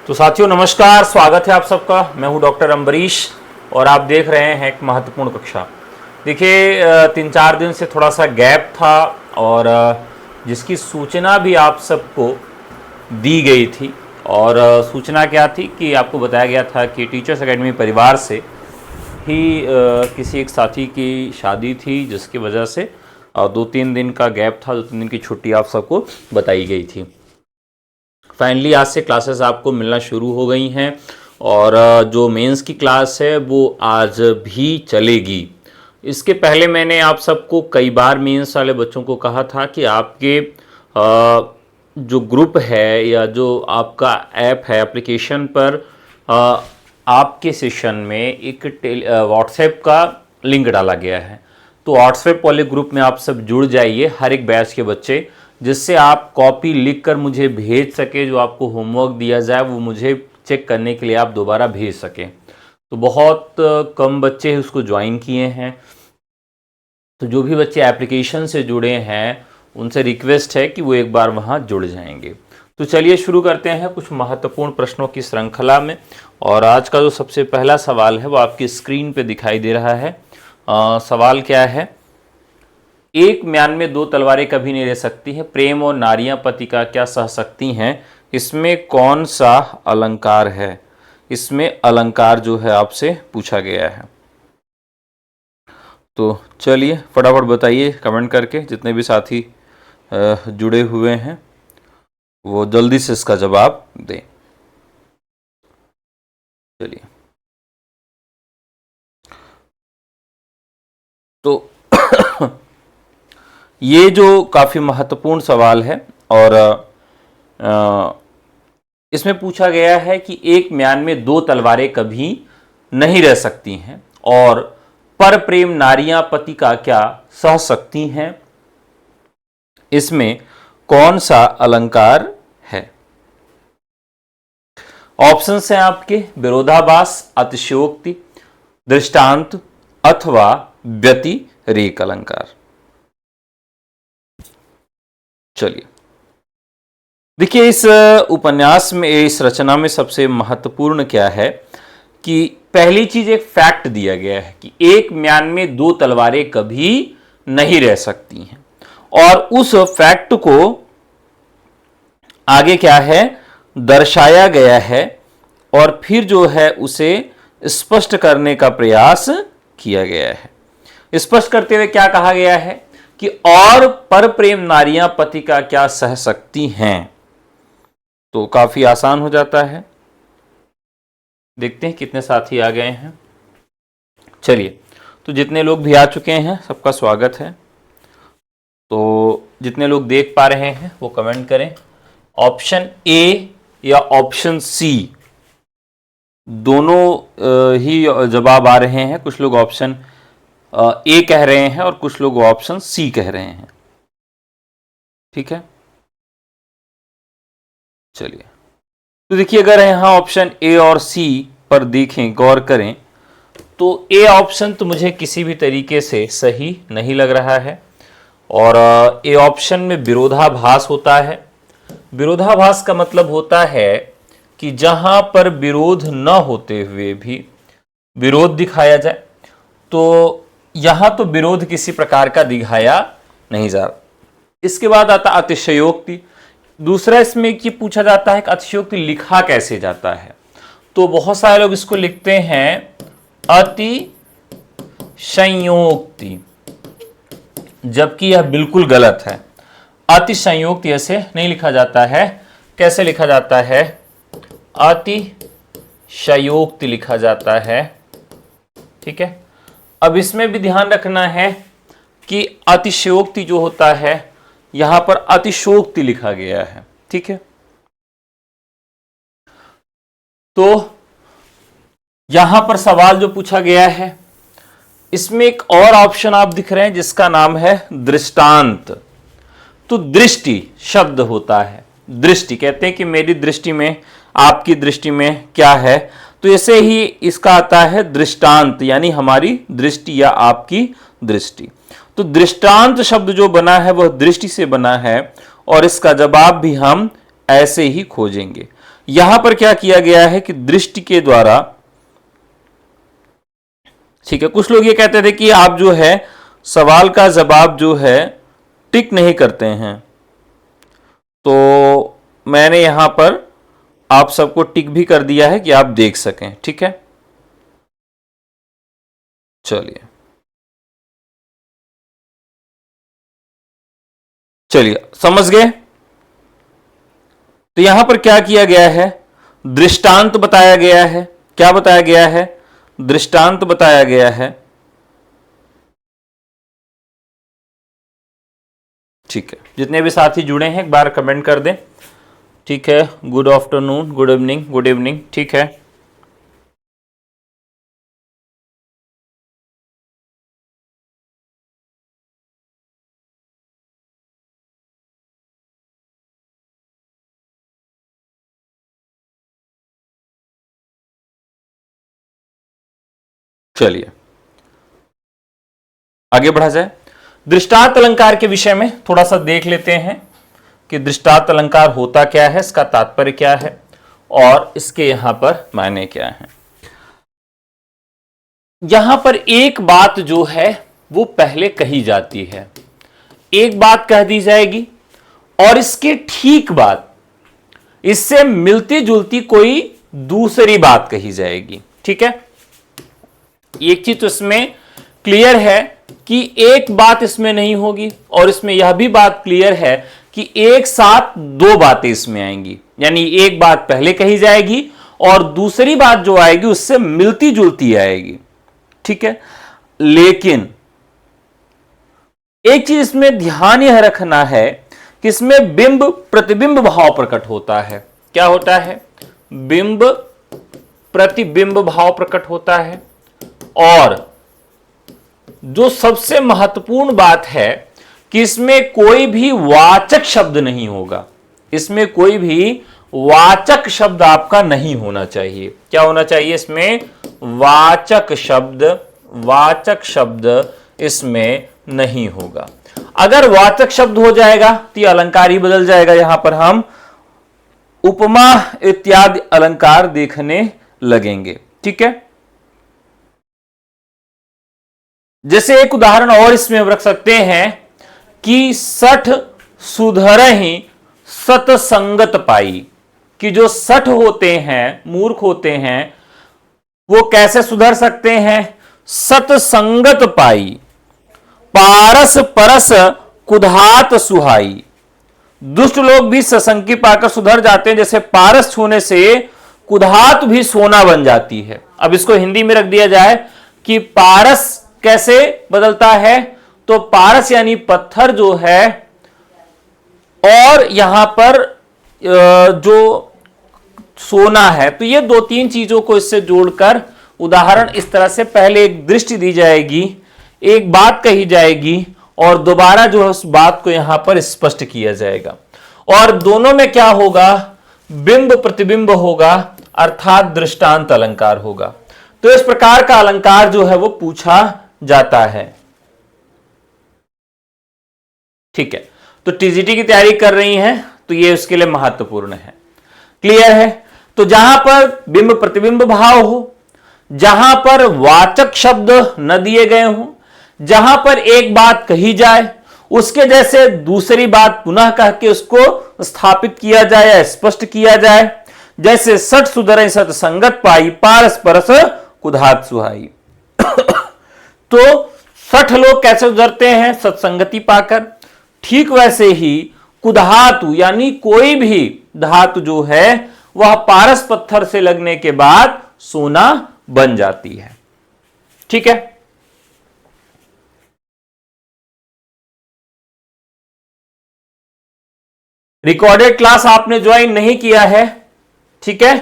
तो साथियों नमस्कार, स्वागत है आप सबका। मैं हूं डॉक्टर अम्बरीश और आप देख रहे हैं एक महत्वपूर्ण कक्षा। देखिए 3-4 दिन से थोड़ा सा गैप था और जिसकी सूचना भी आप सबको दी गई थी। और सूचना क्या थी कि आपको बताया गया था कि टीचर्स एकेडमी परिवार से ही किसी एक साथी की शादी थी, जिसकी वजह से 2-3 दिन का गैप था, 2-3 दिन की छुट्टी आप सबको बताई गई थी। फाइनली आज से क्लासेस आपको मिलना शुरू हो गई हैं और जो मेंस की क्लास है वो आज भी चलेगी। इसके पहले मैंने आप सबको कई बार मेंस वाले बच्चों को कहा था कि आपके जो ग्रुप है या जो आपका ऐप है, एप्लीकेशन पर आपके सेशन में एक व्हाट्सएप का लिंक डाला गया है। तो व्हाट्सएप वाले ग्रुप में आप सब जुड़ जाइए, हर एक बैच के बच्चे, जिससे आप कॉपी लिखकर मुझे भेज सके। जो आपको होमवर्क दिया जाए वो मुझे चेक करने के लिए आप दोबारा भेज सकें। तो बहुत कम बच्चे उसको ज्वाइन किए हैं। तो जो भी बच्चे एप्लीकेशन से जुड़े हैं उनसे रिक्वेस्ट है कि वो एक बार वहाँ जुड़ जाएंगे। तो चलिए शुरू करते हैं कुछ महत्वपूर्ण प्रश्नों की श्रृंखला में। और आज का जो सबसे पहला सवाल है वो आपकी स्क्रीन पे दिखाई दे रहा है। सवाल क्या है? एक म्यान में 2 तलवारें कभी नहीं रह सकती हैं, प्रेम और नारियां पति का क्या सह सकती हैं, इसमें कौन सा अलंकार है? इसमें अलंकार जो है आपसे पूछा गया है। तो चलिए फटाफट बताइए कमेंट करके, जितने भी साथी जुड़े हुए हैं वो जल्दी से इसका जवाब दें। चलिए तो ये जो काफ़ी महत्वपूर्ण सवाल है और इसमें पूछा गया है कि एक म्यान में 2 तलवारें कभी नहीं रह सकती हैं और पर प्रेम नारियां पति का क्या सह सकती हैं, इसमें कौन सा अलंकार है? ऑप्शंस हैं आपके विरोधाभास, अतिशयोक्ति, दृष्टांत अथवा व्यतिरेक अलंकार। चलिए देखिए, इस उपन्यास में, इस रचना में सबसे महत्वपूर्ण क्या है कि पहली चीज एक फैक्ट दिया गया है कि एक म्यान में 2 तलवारें कभी नहीं रह सकती हैं। और उस फैक्ट को आगे क्या है दर्शाया गया है और फिर जो है उसे स्पष्ट करने का प्रयास किया गया है। स्पष्ट करते हुए क्या कहा गया है कि और पर प्रेम नारियां पति का क्या सह सकती हैं। तो काफी आसान हो जाता है। देखते हैं कितने साथी आ गए हैं। चलिए, तो जितने लोग भी आ चुके हैं सबका स्वागत है। तो जितने लोग देख पा रहे हैं वो कमेंट करें। ऑप्शन ए या ऑप्शन सी, दोनों ही जवाब आ रहे हैं। कुछ लोग ऑप्शन ए कह रहे हैं और कुछ लोग ऑप्शन सी कह रहे हैं। ठीक है, चलिए तो देखिए, अगर यहां ऑप्शन ए और सी पर देखें, गौर करें, तो ए ऑप्शन तो मुझे किसी भी तरीके से सही नहीं लग रहा है। और ए ऑप्शन में विरोधाभास होता है। विरोधाभास का मतलब होता है कि जहां पर विरोध न होते हुए भी विरोध दिखाया जाए, तो यहां तो विरोध किसी प्रकार का दिखाया नहीं जा रहा। इसके बाद आता अतिशयोक्ति। दूसरा इसमें कि पूछा जाता है कि अतिशयोक्ति लिखा कैसे जाता है। तो बहुत सारे लोग इसको लिखते हैं अतिशयोक्ति, जबकि यह बिल्कुल गलत है। अतिशयोक्ति ऐसे नहीं लिखा जाता है। कैसे लिखा जाता है? अतिशयोक्ति लिखा जाता है। ठीक है, अब इसमें भी ध्यान रखना है कि अतिशयोक्ति जो होता है यहां पर अतिशयोक्ति लिखा गया है। ठीक है, तो यहां पर सवाल जो पूछा गया है इसमें एक और ऑप्शन आप दिख रहे हैं जिसका नाम है दृष्टांत। तो दृष्टि शब्द होता है। दृष्टि कहते हैं कि मेरी दृष्टि में, आपकी दृष्टि में क्या है, तो ऐसे ही इसका आता है दृष्टांत, यानी हमारी दृष्टि या आपकी दृष्टि। तो दृष्टांत शब्द जो बना है वह दृष्टि से बना है और इसका जवाब भी हम ऐसे ही खोजेंगे। यहां पर क्या किया गया है कि दृष्टि के द्वारा, ठीक है, कुछ लोग ये कहते थे कि आप जो है सवाल का जवाब जो है टिक नहीं करते हैं, तो मैंने यहां पर आप सबको टिक भी कर दिया है कि आप देख सकें। ठीक है, चलिए समझ गए। तो यहां पर क्या किया गया है, दृष्टांत बताया गया है। क्या बताया गया है, दृष्टांत बताया गया है। ठीक है, जितने भी साथी जुड़े हैं एक बार कमेंट कर दें। ठीक है, good afternoon, good evening, good evening. ठीक है, चलिए आगे बढ़ा जाए। दृष्टांत अलंकार के विषय में थोड़ा सा देख लेते हैं कि दृष्टांत अलंकार होता क्या है, इसका तात्पर्य क्या है और इसके यहां पर मायने क्या है। यहां पर एक बात जो है वो पहले कही जाती है, एक बात कह दी जाएगी और इसके ठीक बाद इससे मिलती जुलती कोई दूसरी बात कही जाएगी। ठीक है, एक चीज तो इसमें क्लियर है कि एक बात इसमें नहीं होगी, और इसमें यह भी बात क्लियर है कि एक साथ दो बातें इसमें आएंगी, यानी एक बात पहले कही जाएगी और दूसरी बात जो आएगी उससे मिलती जुलती आएगी। ठीक है, लेकिन एक चीज इसमें ध्यान यह रखना है कि इसमें बिंब प्रतिबिंब भाव प्रकट होता है। क्या होता है, बिंब प्रतिबिंब भाव प्रकट होता है। और जो सबसे महत्वपूर्ण बात है कि इसमें कोई भी वाचक शब्द नहीं होगा, इसमें कोई भी वाचक शब्द आपका नहीं होना चाहिए। क्या होना चाहिए, इसमें वाचक शब्द इसमें नहीं होगा। अगर वाचक शब्द हो जाएगा तो यह अलंकार ही बदल जाएगा। यहां पर हम उपमा इत्यादि अलंकार देखने लगेंगे। ठीक है, जैसे एक उदाहरण और इसमें रख सकते हैं कि सठ सुधरहि सतसंगत पाई, कि जो सठ होते हैं, मूर्ख होते हैं, वो कैसे सुधर सकते हैं, सतसंगत पाई, पारस परस कुधात सुहाई। दुष्ट लोग भी सत्संग पाकर सुधर जाते हैं, जैसे पारस छूने से कुधात भी सोना बन जाती है। अब इसको हिंदी में रख दिया जाए कि पारस कैसे बदलता है, तो पारस यानी पत्थर जो है, और यहां पर जो सोना है, तो ये दो तीन चीजों को इससे जोड़कर उदाहरण इस तरह से पहले एक दृष्टि दी जाएगी, एक बात कही जाएगी और दोबारा जो है उस बात को यहां पर स्पष्ट किया जाएगा। और दोनों में क्या होगा, बिंब प्रतिबिंब होगा, अर्थात दृष्टांत अलंकार होगा। तो इस प्रकार का अलंकार जो है वो पूछा जाता है। ठीक है, तो टीजीटी की तैयारी कर रही हैं तो ये उसके लिए महत्वपूर्ण है। क्लियर है, तो जहां पर बिंब प्रतिबिंब भाव हो, जहां पर वाचक शब्द न दिए गए हों, जहां पर एक बात कही जाए उसके जैसे दूसरी बात पुनः कह के उसको स्थापित किया जाए या स्पष्ट किया जाए, जैसे सठ सुधरहि सतसंगत पाई, पारस परस कुधात सुहाई। तो 60 लोग कैसे सुधरते हैं, सत्संगति पाकर। ठीक वैसे ही कुधातु यानी कोई भी धातु जो है वह पारस पत्थर से लगने के बाद सोना बन जाती है। ठीक है, रिकॉर्डेड क्लास आपने ज्वाइन नहीं किया है, ठीक है,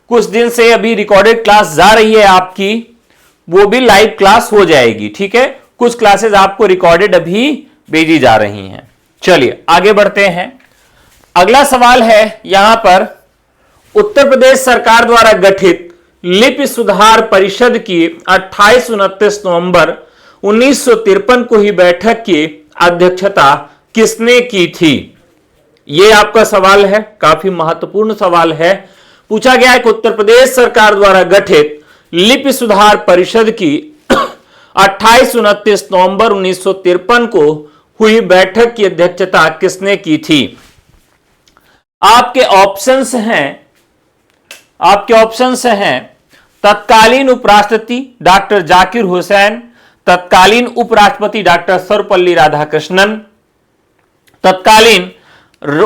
कुछ दिन से अभी रिकॉर्डेड क्लास जा रही है आपकी, वो भी लाइव क्लास हो जाएगी। ठीक है, कुछ क्लासेस आपको रिकॉर्डेड अभी भेजी जा रही हैं। चलिए आगे बढ़ते हैं। अगला सवाल है यहां पर, उत्तर प्रदेश सरकार द्वारा गठित लिपि सुधार परिषद की 28-29 नवंबर 1953 को ही बैठक की अध्यक्षता किसने की थी? यह आपका सवाल है, काफी महत्वपूर्ण सवाल है, पूछा गया है कि उत्तर प्रदेश सरकार द्वारा गठित लिपि सुधार परिषद की 28-29 नवंबर 1953 को हुई बैठक की अध्यक्षता किसने की थी? आपके ऑप्शंस हैं तत्कालीन उपराष्ट्रपति डॉक्टर जाकिर हुसैन, तत्कालीन उपराष्ट्रपति डॉक्टर सर्वपल्ली राधाकृष्णन, तत्कालीन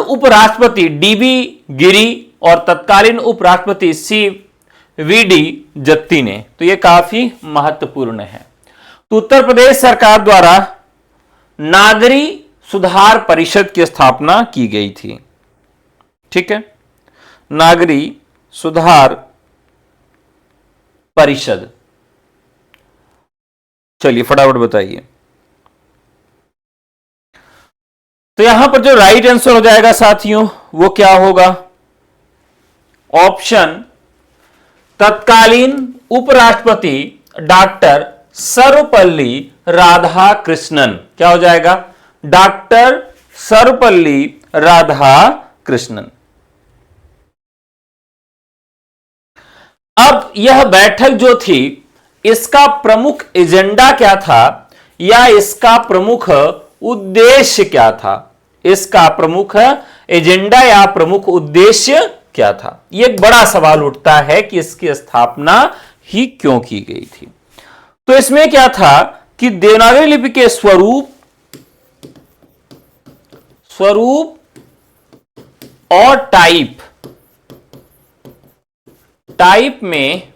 उपराष्ट्रपति डीबी गिरी और तत्कालीन उपराष्ट्रपति CVD जत्ती ने। तो यह काफी महत्वपूर्ण है। तो उत्तर प्रदेश सरकार द्वारा नागरी सुधार परिषद की स्थापना की गई थी। ठीक है, नागरी सुधार परिषद। चलिए फटाफट बताइए। तो यहां पर जो राइट आंसर हो जाएगा साथियों वो क्या होगा? ऑप्शन तत्कालीन उपराष्ट्रपति डॉक्टर सर्वपल्ली राधाकृष्णन। क्या हो जाएगा? डॉक्टर सर्वपल्ली राधाकृष्णन। अब यह बैठक जो थी इसका प्रमुख एजेंडा क्या था या इसका प्रमुख उद्देश्य क्या था? इसका प्रमुख एजेंडा या प्रमुख उद्देश्य क्या था? यह एक बड़ा सवाल उठता है कि इसकी स्थापना ही क्यों की गई थी। तो इसमें क्या था कि देवनागरी लिपि के स्वरूप और टाइप में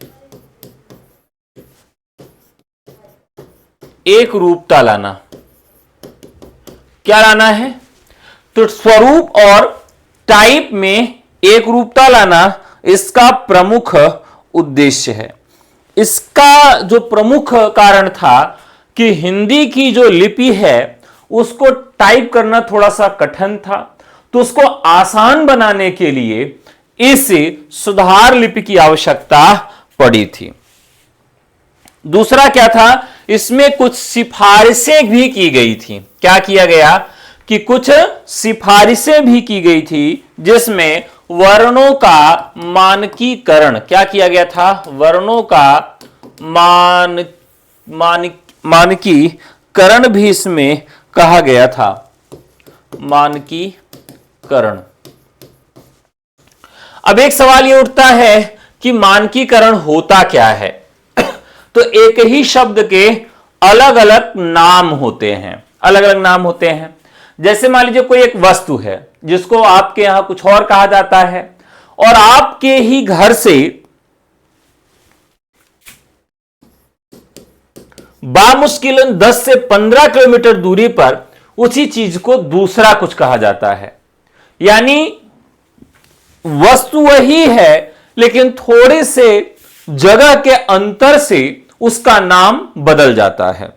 एक रूपता लाना। क्या लाना है? तो स्वरूप और टाइप में एक रूपता लाना इसका प्रमुख उद्देश्य है। इसका जो प्रमुख कारण था कि हिंदी की जो लिपि है उसको टाइप करना थोड़ा सा कठिन था, तो उसको आसान बनाने के लिए इस सुधार लिपि की आवश्यकता पड़ी थी। दूसरा क्या था? इसमें कुछ सिफारिशें भी की गई थी। क्या किया गया कि कुछ सिफारिशें भी की गई थी जिसमें वर्णों का मानकीकरण। क्या किया गया था? वर्णों का मानकीकरण भी इसमें कहा गया था। मानकीकरण। अब एक सवाल यह उठता है कि मानकीकरण होता क्या है? तो एक ही शब्द के अलग अलग नाम होते हैं। अलग अलग नाम होते हैं। जैसे मान लीजिए कोई एक वस्तु है जिसको आपके यहां कुछ और कहा जाता है और आपके ही घर से बामुश्किलन 10 से 15 किलोमीटर दूरी पर उसी चीज को दूसरा कुछ कहा जाता है। यानी वस्तु वही है लेकिन थोड़े से जगह के अंतर से उसका नाम बदल जाता है।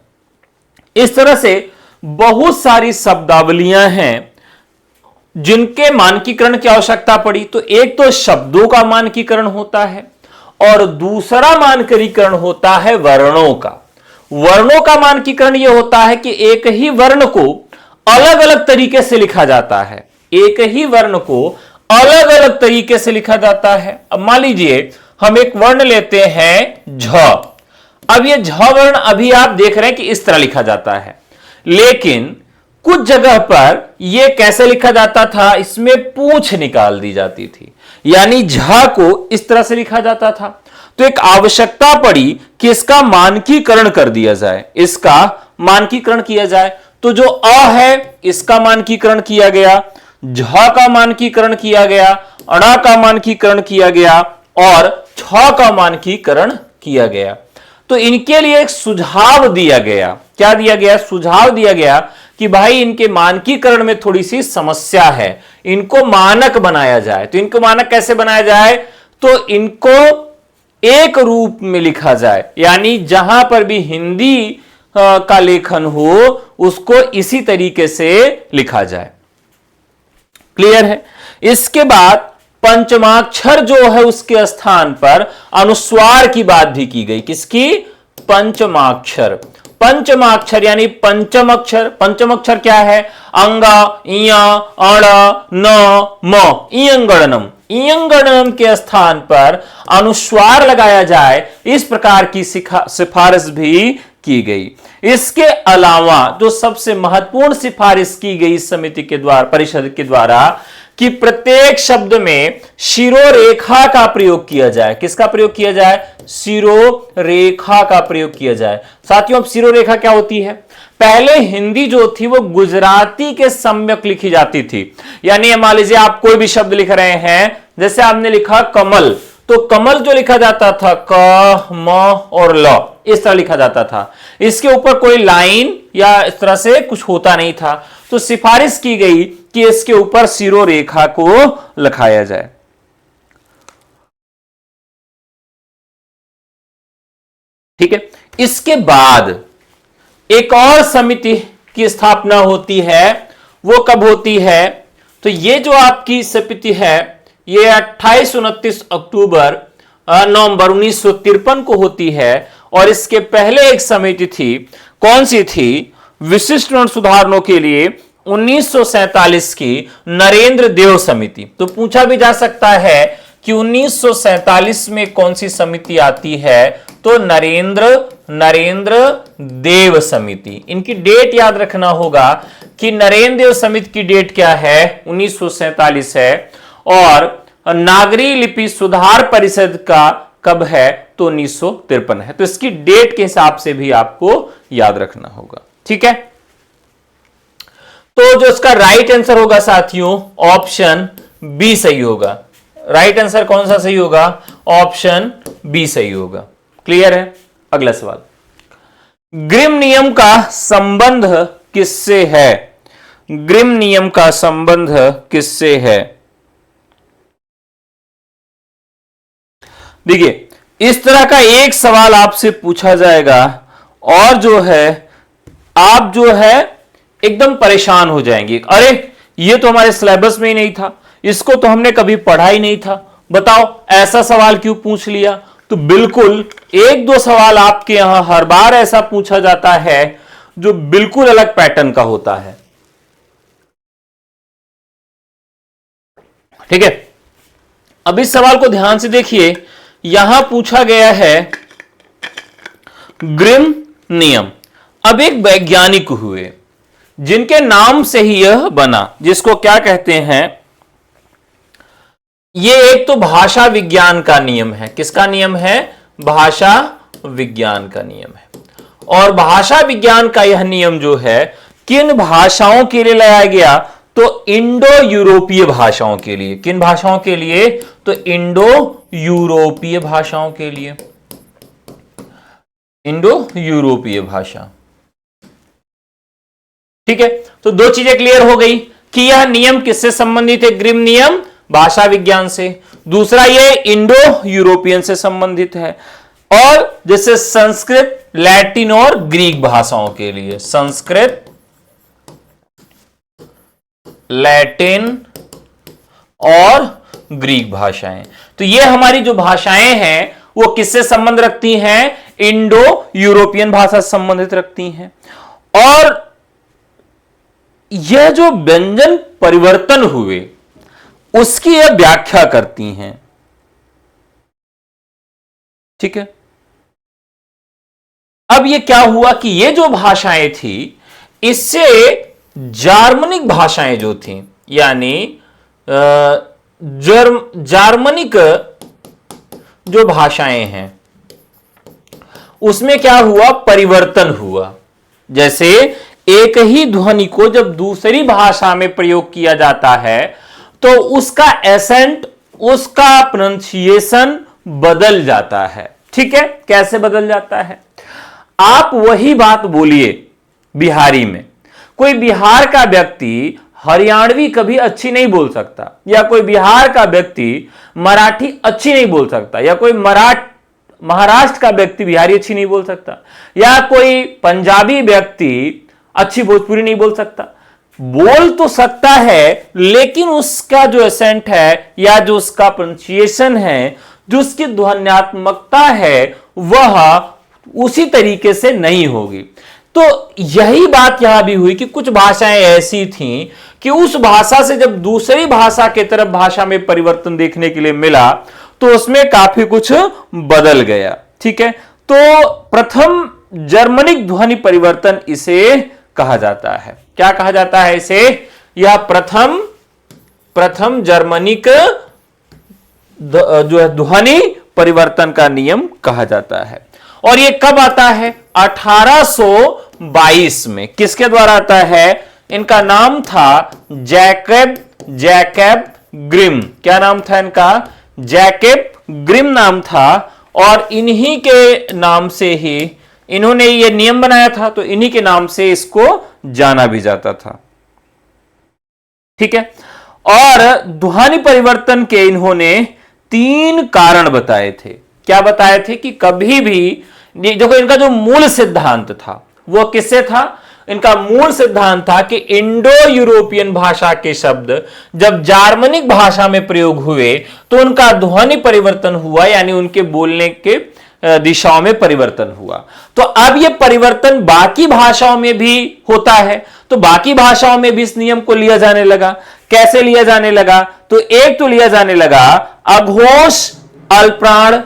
इस तरह से बहुत सारी शब्दावलियां हैं जिनके मानकीकरण की आवश्यकता पड़ी। तो एक तो शब्दों का मानकीकरण होता है और दूसरा मानकीकरण होता है वर्णों का। वर्णों का मानकीकरण यह होता है कि एक ही वर्ण को अलग अलग तरीके से लिखा जाता है। एक ही वर्ण को अलग अलग तरीके से लिखा जाता है। अब मान लीजिए हम एक वर्ण लेते हैं झ। अब यह झ वर्ण अभी आप देख रहे हैं कि इस तरह लिखा जाता है, लेकिन कुछ जगह पर यह कैसे लिखा जाता था? इसमें पूंछ निकाल दी जाती थी, यानी झ को इस तरह से लिखा जाता था। तो एक आवश्यकता पड़ी कि इसका मानकीकरण कर दिया जाए, इसका मानकीकरण किया जाए। तो जो अ है इसका मानकीकरण किया गया, झ का मानकीकरण किया गया, अड़ा का मानकीकरण किया गया और छ का मानकीकरण किया गया। तो इनके लिए एक सुझाव दिया गया। क्या दिया गया? सुझाव दिया गया कि भाई इनके मानकीकरण में थोड़ी सी समस्या है, इनको मानक बनाया जाए। तो इनको मानक कैसे बनाया जाए? तो इनको एक रूप में लिखा जाए, यानी जहां पर भी हिंदी का लेखन हो उसको इसी तरीके से लिखा जाए। क्लियर है? इसके बाद पंचमाक्षर जो है उसके स्थान पर अनुस्वार की बात भी की गई। किसकी? पंचमाक्षर। पंचमाक्षर यानी पंचम अक्षर। पंचम अक्षर क्या है? अंगा, इया, अड़, न, म, इयंगणनम। इयंगणम के स्थान पर अनुस्वार लगाया जाए, इस प्रकार की सिफारिश भी की गई। इसके अलावा जो सबसे महत्वपूर्ण सिफारिश की गई समिति के द्वारा, परिषद के द्वारा, कि प्रत्येक शब्द में शिरोरेखा का प्रयोग किया जाए। किसका प्रयोग किया जाए? शिरोरेखा का प्रयोग किया जाए। साथियों, अब शिरोरेखा क्या होती है? पहले हिंदी जो थी वो गुजराती के सम्यक लिखी जाती थी। यानी मान लीजिए आप कोई भी शब्द लिख रहे हैं, जैसे आपने लिखा कमल, तो कमल जो लिखा जाता था क, म और ल, इस तरह लिखा जाता था। इसके ऊपर कोई लाइन या इस तरह से कुछ होता नहीं था। तो सिफारिश की गई कि इसके ऊपर शिरोरेखा को लिखाया जाए। ठीक है। इसके बाद एक और समिति की स्थापना होती है। वो कब होती है? तो ये जो आपकी समिति है ये 28-29 अक्टूबर नवंबर 1953 को होती है। और इसके पहले एक समिति थी, कौन सी थी? विशिष्ट ऋण सुधारनों के लिए 1947 की नरेंद्र देव समिति। तो पूछा भी जा सकता है कि 1947 में कौन सी समिति आती है? तो नरेंद्र देव समिति। इनकी डेट याद रखना होगा कि नरेंद्र देव समिति की डेट क्या है? 1947 है। और नागरी लिपि सुधार परिषद का कब है? तो 1953 है। तो इसकी डेट के हिसाब से भी आपको याद रखना होगा। ठीक है। तो जो इसका राइट आंसर होगा साथियों, ऑप्शन बी सही होगा। राइट आंसर कौन सा सही होगा? ऑप्शन बी सही होगा। क्लियर है? अगला सवाल, ग्रिम नियम का संबंध किससे है? ग्रिम नियम का संबंध किससे है? देखिए, इस तरह का एक सवाल आपसे पूछा जाएगा और जो है आप जो है एकदम परेशान हो जाएंगे। अरे ये तो हमारे सिलेबस में ही नहीं था, इसको तो हमने कभी पढ़ा ही नहीं था, बताओ ऐसा सवाल क्यों पूछ लिया? तो बिल्कुल एक दो सवाल आपके यहां हर बार ऐसा पूछा जाता है जो बिल्कुल अलग पैटर्न का होता है। ठीक है। अब इस सवाल को ध्यान से देखिए, यहां पूछा गया है ग्रिम नियम। अब एक वैज्ञानिक हुए जिनके नाम से ही यह बना, जिसको क्या कहते हैं? ये एक तो भाषा विज्ञान का नियम है। किसका नियम है? भाषा विज्ञान का नियम है। और भाषा विज्ञान का यह नियम जो है किन भाषाओं के लिए लाया गया? तो इंडो यूरोपीय भाषाओं के लिए। किन भाषाओं के लिए? तो इंडो यूरोपीय भाषाओं के लिए। इंडो यूरोपीय भाषा। ठीक है। तो दो चीजें क्लियर हो गई कि यह नियम किससे संबंधित है? ग्रिम नियम भाषा विज्ञान से। दूसरा ये इंडो यूरोपियन से संबंधित है। और जैसे संस्कृत, लैटिन और ग्रीक भाषाओं के लिए, संस्कृत, लैटिन और ग्रीक भाषाएं। तो ये हमारी जो भाषाएं हैं वो किससे संबंध रखती हैं? इंडो यूरोपियन भाषा से संबंधित रखती हैं। और यह जो व्यंजन परिवर्तन हुए उसकी यह व्याख्या करती हैं। ठीक है। अब ये क्या हुआ कि ये जो भाषाएं थी इससे जार्मनिक भाषाएं जो थी, यानी जार्मनिक जो भाषाएं हैं उसमें क्या हुआ? परिवर्तन हुआ। जैसे एक ही ध्वनि को जब दूसरी भाषा में प्रयोग किया जाता है तो उसका एसेंट, उसका प्रोनाउंसिएशन बदल जाता है। ठीक है। कैसे बदल जाता है? आप वही बात बोलिए बिहारी में, कोई बिहार का व्यक्ति हरियाणवी कभी अच्छी नहीं बोल सकता, या कोई बिहार का व्यक्ति मराठी अच्छी नहीं बोल सकता, या कोई महाराष्ट्र का व्यक्ति बिहारी अच्छी नहीं बोल सकता, या कोई पंजाबी व्यक्ति अच्छी भोजपुरी नहीं बोल सकता। बोल तो सकता है लेकिन उसका जो एसेंट है या जो उसका प्रोनाउंसिएशन है, जो उसकी ध्वन्यात्मकता है, वह उसी तरीके से नहीं होगी। तो यही बात यहां भी हुई कि कुछ भाषाएं ऐसी थीं कि उस भाषा से जब दूसरी भाषा की तरफ भाषा में परिवर्तन देखने के लिए मिला तो उसमें काफी कुछ बदल गया। ठीक है, तो प्रथम जर्मनिक ध्वनि परिवर्तन इसे कहा जाता है। क्या कहा जाता है इसे? यह प्रथम जर्मनिक जो है ध्वनि परिवर्तन का नियम कहा जाता है। और यह कब आता है? 1822 में। किसके द्वारा आता है? इनका नाम था जैकब ग्रिम। क्या नाम था इनका? जैकब ग्रिम नाम था। और इन्हीं के नाम से ही इन्होंने ये नियम बनाया था, तो इन्हीं के नाम से इसको जाना भी जाता था। ठीक है, और ध्वनि परिवर्तन के इन्होंने 3 कारण बताए थे। क्या बताए थे? कि कभी भी देखो, इनका जो मूल सिद्धांत था वो किससे था? इनका मूल सिद्धांत था कि इंडो यूरोपियन भाषा के शब्द जब जार्मनिक भाषा में प्रयोग हुए तो उनका ध्वनि परिवर्तन हुआ, यानी उनके बोलने के दिशाओं में परिवर्तन हुआ। तो अब यह परिवर्तन बाकी भाषाओं में भी होता है, तो बाकी भाषाओं में भी इस नियम को लिया जाने लगा। कैसे लिया जाने लगा? तो एक तो लिया जाने लगा अघोष अल्पप्राण।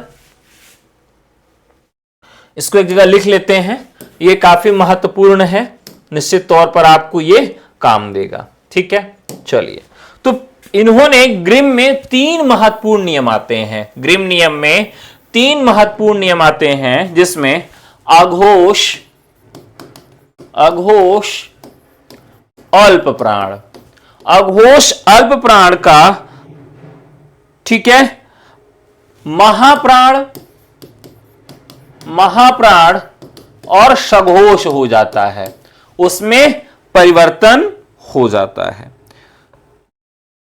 इसको एक जगह लिख लेते हैं, यह काफी महत्वपूर्ण है, निश्चित तौर पर आपको यह काम देगा। ठीक है, चलिए, तो इन्होंने ग्रिम में 3 महत्वपूर्ण नियम आते हैं। ग्रिम नियम में 3 महत्वपूर्ण नियम आते हैं, जिसमें अघोष अल्प प्राण, अघोष अल्प प्राण का, ठीक है, महाप्राण और सघोष हो जाता है, उसमें परिवर्तन हो जाता है।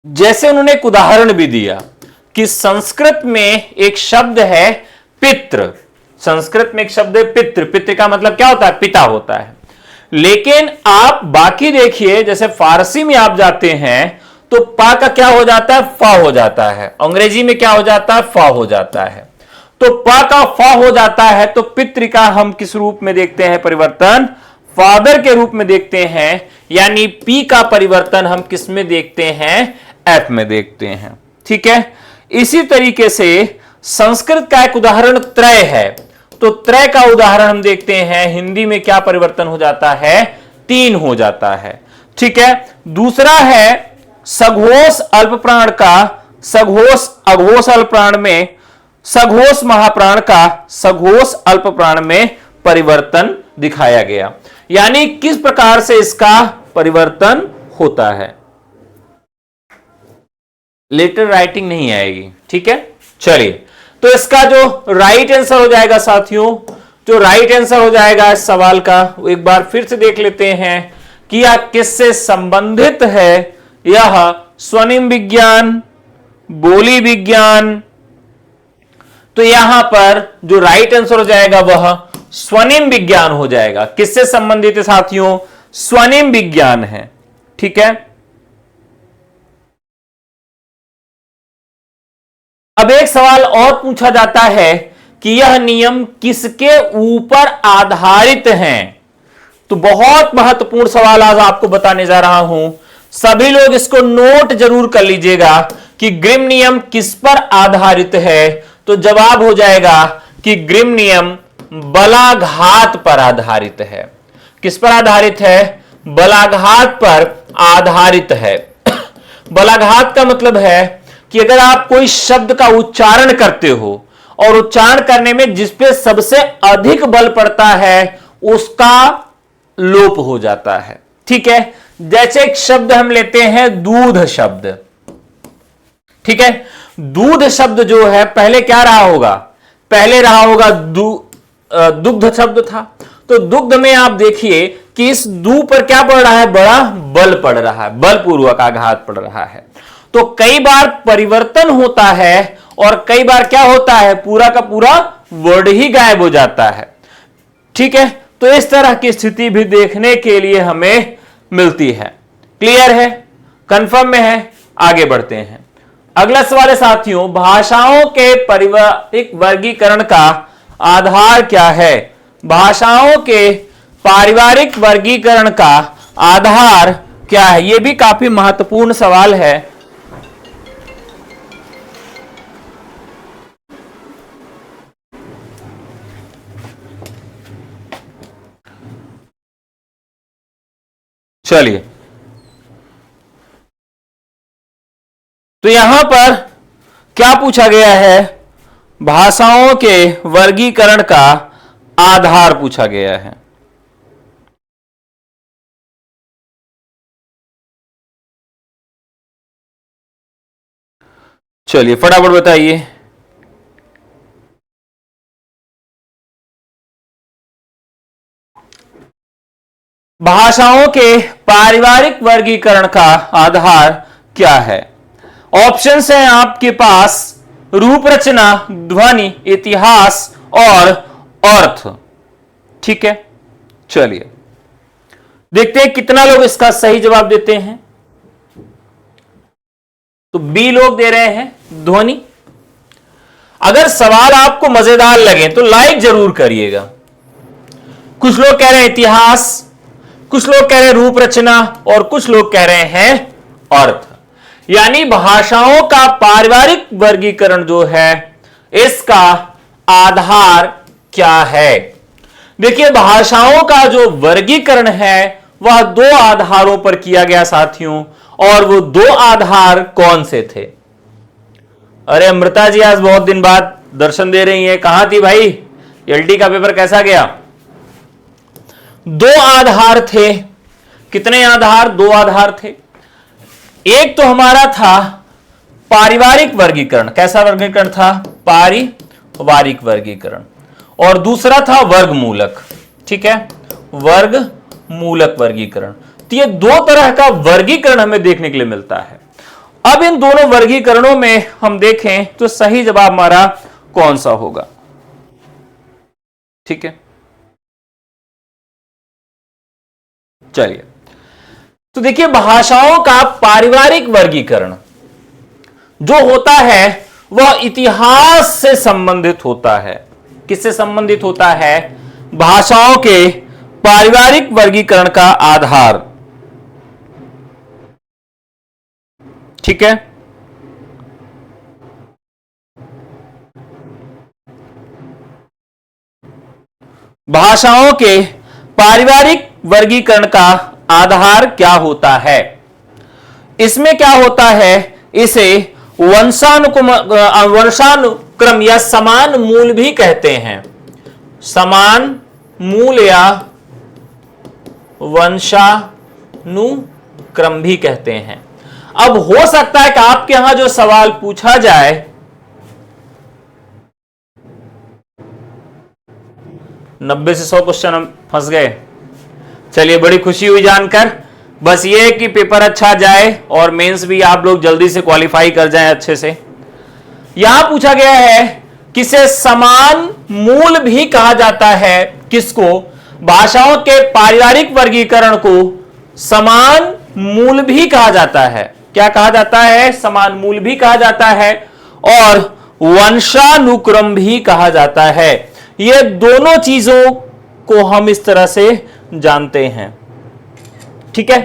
जैसे उन्होंने एक उदाहरण भी दिया कि संस्कृत में एक शब्द है पितृ। संस्कृत में एक शब्द है पितृ। पितृ का मतलब क्या होता है? पिता होता है। लेकिन आप बाकी देखिए, जैसे फारसी में आप जाते हैं तो पा का क्या हो जाता है? फा हो जाता है। अंग्रेजी में क्या हो जाता है? फा हो जाता है। तो पा का फा हो जाता है, तो पितृ का हम किस रूप में देखते हैं परिवर्तन? फादर के रूप में देखते हैं। यानी पी का परिवर्तन हम किस में देखते हैं? एफ में देखते हैं। ठीक है, इसी तरीके से संस्कृत का एक उदाहरण त्रय है, तो त्रय का उदाहरण हम देखते हैं, हिंदी में क्या परिवर्तन हो जाता है? 3 हो जाता है। ठीक है, दूसरा है सघोष अल्पप्राण का, सघोष अघोष अल्पप्राण में, सघोष महाप्राण का सघोष अल्पप्राण में परिवर्तन दिखाया गया। यानी किस प्रकार से इसका परिवर्तन होता है। लेटर राइटिंग नहीं आएगी। ठीक है, चलिए, तो इसका जो राइट आंसर हो जाएगा साथियों, जो राइट आंसर हो जाएगा इस सवाल का, वो एक बार फिर से देख लेते हैं कि यह किससे संबंधित है। यह स्वनिम विज्ञान, बोली विज्ञान। तो यहां पर जो राइट आंसर हो जाएगा वह स्वनिम विज्ञान हो जाएगा। किससे संबंधित है साथियों? स्वनिम विज्ञान है। ठीक है, अब एक सवाल और पूछा जाता है कि यह नियम किसके ऊपर आधारित हैं। तो बहुत महत्वपूर्ण सवाल आज आपको बताने जा रहा हूं, सभी लोग इसको नोट जरूर कर लीजिएगा कि ग्रिम नियम किस पर आधारित है। तो जवाब हो जाएगा कि ग्रिम नियम बलाघात पर आधारित है। किस पर आधारित है? बलाघात पर आधारित है। बलाघात का मतलब है कि अगर आप कोई शब्द का उच्चारण करते हो और उच्चारण करने में जिस पे सबसे अधिक बल पड़ता है उसका लोप हो जाता है। ठीक है, जैसे एक शब्द हम लेते हैं दूध शब्द। ठीक है, दूध शब्द जो है पहले क्या रहा होगा? पहले रहा होगा दुग्ध शब्द था। तो दुग्ध में आप देखिए कि इस दू पर क्या पड़ रहा है? बड़ा बल पड़ रहा है, बलपूर्वक आघात पड़ रहा है। तो कई बार परिवर्तन होता है और कई बार क्या होता है? पूरा का पूरा वर्ड ही गायब हो जाता है। ठीक है, तो इस तरह की स्थिति भी देखने के लिए हमें मिलती है। क्लियर है? कंफर्म में है? आगे बढ़ते हैं। अगला सवाल है साथियों, भाषाओं के पारिवारिक वर्गीकरण का आधार क्या है? भाषाओं के पारिवारिक वर्गीकरण का आधार क्या है? यह भी काफी महत्वपूर्ण सवाल है। चलिए, तो यहां पर क्या पूछा गया है? भाषाओं के वर्गीकरण का आधार पूछा गया है। चलिए फटाफट बताइए। भाषाओं के पारिवारिक वर्गीकरण का आधार क्या है? ऑप्शंस हैं आपके पास रूप रचना, ध्वनि, इतिहास और अर्थ। ठीक है, चलिए देखते हैं कितना लोग इसका सही जवाब देते हैं। तो बी लोग दे रहे हैं ध्वनि। अगर सवाल आपको मजेदार लगे तो लाइक जरूर करिएगा। कुछ लोग कह रहे हैं इतिहास, कुछ लोग कह रहे हैं रूप रचना और कुछ लोग कह रहे हैं अर्थ। यानी भाषाओं का पारिवारिक वर्गीकरण जो है इसका आधार क्या है? देखिए, भाषाओं का जो वर्गीकरण है वह दो आधारों पर किया गया साथियों, और वो दो आधार कौन से थे? अरे अमृता जी आज बहुत दिन बाद दर्शन दे रही हैं, कहां थी भाई? एलटी का पेपर कैसा गया? दो आधार थे। कितने आधार? दो आधार थे। एक तो हमारा था पारिवारिक वर्गीकरण। कैसा वर्गीकरण था? पारिवारिक वर्गीकरण। और दूसरा था वर्गमूलक। ठीक है, वर्गमूलक वर्गीकरण। तो ये दो तरह का वर्गीकरण हमें देखने के लिए मिलता है। अब इन दोनों वर्गीकरणों में हम देखें तो सही जवाब हमारा कौन सा होगा? ठीक है, चलिए तो देखिए, भाषाओं का पारिवारिक वर्गीकरण जो होता है वह इतिहास से संबंधित होता है। किससे संबंधित होता है? भाषाओं के पारिवारिक वर्गीकरण का आधार। ठीक है, भाषाओं के पारिवारिक वर्गीकरण का आधार क्या होता है? इसमें क्या होता है? इसे वंशानुक्रम या समान मूल भी कहते हैं। समान मूल या वंशानुक्रम भी कहते हैं। अब हो सकता है कि आपके यहां जो सवाल पूछा जाए 90 से 100 क्वेश्चन हम फंस गए। चलिए, बड़ी खुशी हुई जानकर। बस ये कि पेपर अच्छा जाए और मेंस भी आप लोग जल्दी से क्वालिफाई कर जाएं अच्छे से। यहां पूछा गया है किसे समान मूल भी कहा जाता है? किसको? भाषाओं के पारिवारिक वर्गीकरण को समान मूल भी कहा जाता है। क्या कहा जाता है? समान मूल भी कहा जाता है और वंशानुक्रम भी कहा जाता है। ये दोनों चीजों को हम इस तरह से जानते हैं। ठीक है,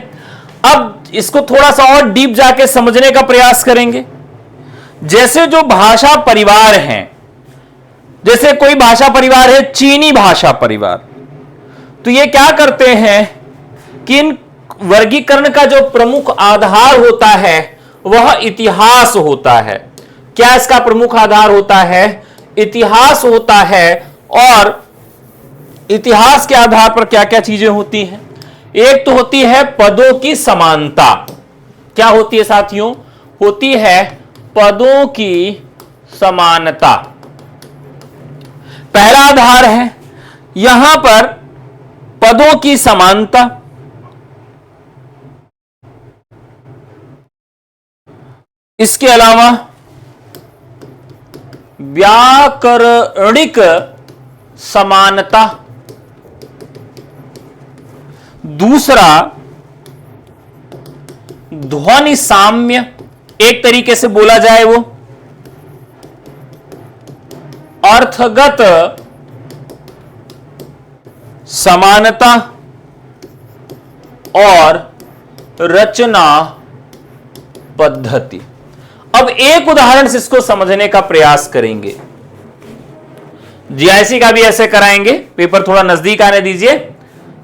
अब इसको थोड़ा सा और डीप जाके समझने का प्रयास करेंगे। जैसे जो भाषा परिवार हैं, जैसे कोई भाषा परिवार है चीनी भाषा परिवार, तो ये क्या करते हैं कि इन वर्गीकरण का जो प्रमुख आधार होता है वह इतिहास होता है। क्या इसका प्रमुख आधार होता है? इतिहास होता है। और इतिहास के आधार पर क्या क्या चीजें होती हैं? एक तो होती है पदों की समानता। क्या होती है साथियों? होती है पदों की समानता। पहला आधार है यहां पर पदों की समानता। इसके अलावा व्याकरणिक समानता। दूसरा ध्वनि साम्य, एक तरीके से बोला जाए वो अर्थगत समानता और रचना पद्धति। अब एक उदाहरण से इसको समझने का प्रयास करेंगे। जीआईसी का भी ऐसे कराएंगे, पेपर थोड़ा नजदीक आने दीजिए।